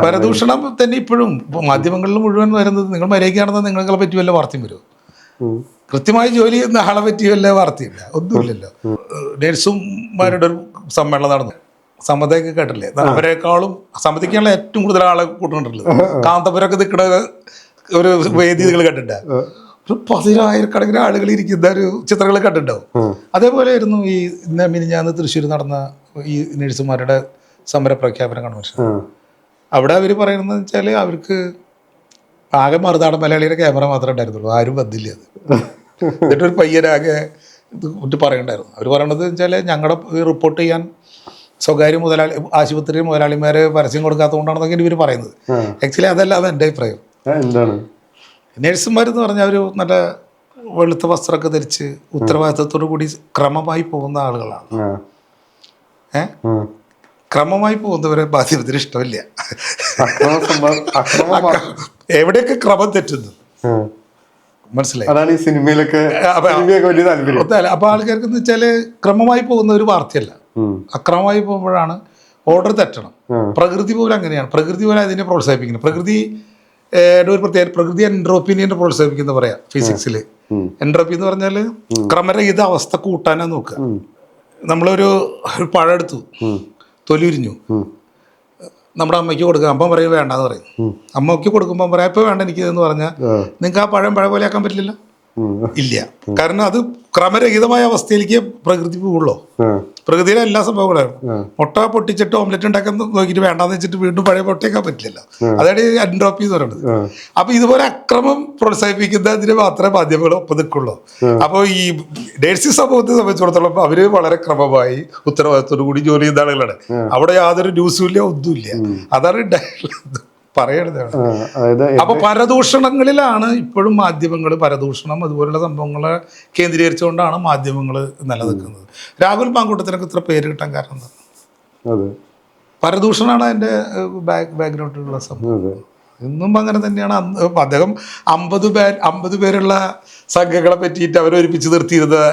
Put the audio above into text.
പരദൂഷണം തന്നെ ഇപ്പോഴും മാധ്യമങ്ങളിൽ മുഴുവൻ വരുന്നത് നിങ്ങൾ മര്യാദയ്ക്കാണെന്ന് നിങ്ങളെ പറ്റി വല്ല വാർത്തയും വരുമോ? കൃത്യമായി ജോലി ചെയ്യുന്ന ആളെ പറ്റി വല്ല വാർത്തയില്ല, ഒന്നുമില്ലല്ലോ. നേഴ്സുമാരുടെ ഒരു സമ്മേളനം നടന്നു, സമതയൊക്കെ കേട്ടില്ലേ? അവരെക്കാളും സമതിക്കാനുള്ള ഏറ്റവും കൂടുതൽ ആളെ കൂട്ടുകൊണ്ടിട്ടുള്ളത് കാന്തപുരമൊക്കെ നിൽക്കുന്ന ഒരു വേദി നിങ്ങൾ കണ്ടിട്ടുണ്ടാവും. ഒരു 10,000-കണക്കിന് ആളുകൾ ഇരിക്കുന്ന ഒരു ചിത്രങ്ങൾ കണ്ടിട്ടുണ്ടാവും. അതേപോലെ ആയിരുന്നു ഈ മിനിഞ്ഞാന്ന് തൃശ്ശൂർ നടന്ന ഈ നഴ്സുമാരുടെ സമര പ്രഖ്യാപന കൺവെൻഷൻ. അവിടെ അവർ പറയുന്നത് വെച്ചാൽ അവർക്ക് ആകെ മറുനാടൻ മലയാളിയുടെ ക്യാമറ മാത്രമേ ഉണ്ടായിരുന്നുള്ളൂ, ആരും വന്നില്ല. അത് എന്നിട്ടൊരു പയ്യനാകെ ഇത് പറയണ്ടായിരുന്നു. അവർ പറയണത് വെച്ചാൽ ഞങ്ങളുടെ റിപ്പോർട്ട് ചെയ്യാൻ സ്വകാര്യ ആശുപത്രി മുതലാളിമാരെ പരസ്യം കൊടുക്കാത്തതുകൊണ്ടാണെന്നൊക്കെ ഇവർ പറയുന്നത്. ആക്ച്വലി അതല്ല, അത് എൻ്റെ അഭിപ്രായം. എന്താണ് നഴ്സുമാരെന്ന് പറഞ്ഞാൽ ഒരു നല്ല വെളുത്ത വസ്ത്രമൊക്കെ ധരിച്ച് ഉത്തരവാദിത്തത്തോടു കൂടി ക്രമമായി പോകുന്ന ആളുകളാണ്. ക്രമമായി പോകുന്നവരെ മാധ്യമത്തിന് ഇഷ്ടമില്ല. എവിടെയൊക്കെ ക്രമം തെറ്റുന്നു മനസ്സിലായി. അതാണ് ഈ സിനിമയിലൊക്കെ അപ്പൊ ആൾക്കാർക്ക് എന്ന് വെച്ചാല് ക്രമമായി പോകുന്ന ഒരു വാർത്തയല്ല, അക്രമമായി പോകുമ്പോഴാണ് ഓർഡർ തെറ്റണം. പ്രകൃതി പോലും അങ്ങനെയാണ്, പ്രകൃതി പോലെ അതിനെ പ്രോത്സാഹിപ്പിക്കുന്നത്. പ്രകൃതി ഒരു പ്രത്യേക പ്രകൃതി എൻട്രോപ്പിനെ പ്രോത്സാഹിപ്പിക്കുന്ന പറയാം ഫിസിക്സിൽ. എൻട്രോപ്പി എന്ന് പറഞ്ഞാൽ ക്രമരഹിത അവസ്ഥ കൂട്ടാനാ നോക്കുക. നമ്മളൊരു പഴം എടുത്തു, തൊലി ഉരിഞ്ഞു, നമ്മുടെ അമ്മയ്ക്ക് കൊടുക്കുക. അമ്മ പറയും വേണ്ടാന്ന് പറയും. അമ്മയ്ക്ക് കൊടുക്കുമ്പോൾ പറയാം ഇപ്പം വേണ്ട എനിക്കിതെന്ന് പറഞ്ഞാൽ നിങ്ങൾക്ക് ആ പഴം പഴ പോലെ ആക്കാൻ പറ്റില്ലല്ലോ, ഇല്ല. കാരണം അത് ക്രമരഹിതമായ അവസ്ഥയിലേക്ക് പ്രകൃതി പോകുള്ളൂ. പ്രകൃതിയിലെ എല്ലാ സംഭവങ്ങളും മുട്ട പൊട്ടിച്ചിട്ട് ഓംലെറ്റ് ഉണ്ടാക്കാൻ നോക്കിയിട്ട് വേണ്ടാന്ന് വെച്ചിട്ട് വീണ്ടും പഴയ പൊട്ടിയേക്കാൻ പറ്റില്ലല്ലോ. അതാണ് എൻട്രോപ്പി എന്ന് പറയുന്നത്. അപ്പൊ ഇതുപോലെ അക്രമം പ്രോത്സാഹിപ്പിക്കുന്നതിന് മാത്രമേ മാധ്യമങ്ങൾ ഒപ്പം നിൽക്കുള്ളൂ. അപ്പോൾ ഈ ഡേഴ്സി സമൂഹത്തെ സംബന്ധിച്ചിടത്തോളം അവര് വളരെ ക്രമമായി ഉത്തരവാദിത്തോടു കൂടി ജോലി ചെയ്യുന്ന ആളുകളാണ്. അവിടെ യാതൊരു ന്യൂസും ഇല്ല, ഒന്നുമില്ല. അതാണ് പറയണത്. അപ്പൊ പരദൂഷണങ്ങളിലാണ് ഇപ്പോഴും മാധ്യമങ്ങൾ, പരദൂഷണം അതുപോലുള്ള സംഭവങ്ങളെ കേന്ദ്രീകരിച്ചുകൊണ്ടാണ് മാധ്യമങ്ങൾ നിലനിൽക്കുന്നത്. രാഹുൽ മാങ്കൂട്ടത്തിനൊക്കെ ഇത്ര പേര് കിട്ടാൻ കാരണം എന്താണ്? പരദൂഷണമാണ് അതിന്റെ ബാക്ക്ഗ്രൗണ്ടിലുള്ള സംഭവം. ഇന്നും അങ്ങനെ തന്നെയാണ്. അദ്ദേഹം 50 പേരുള്ള സംഘങ്ങളെ പറ്റിയിട്ട് അവരൊരുമിച്ച് നിർത്തിയിരുന്നത്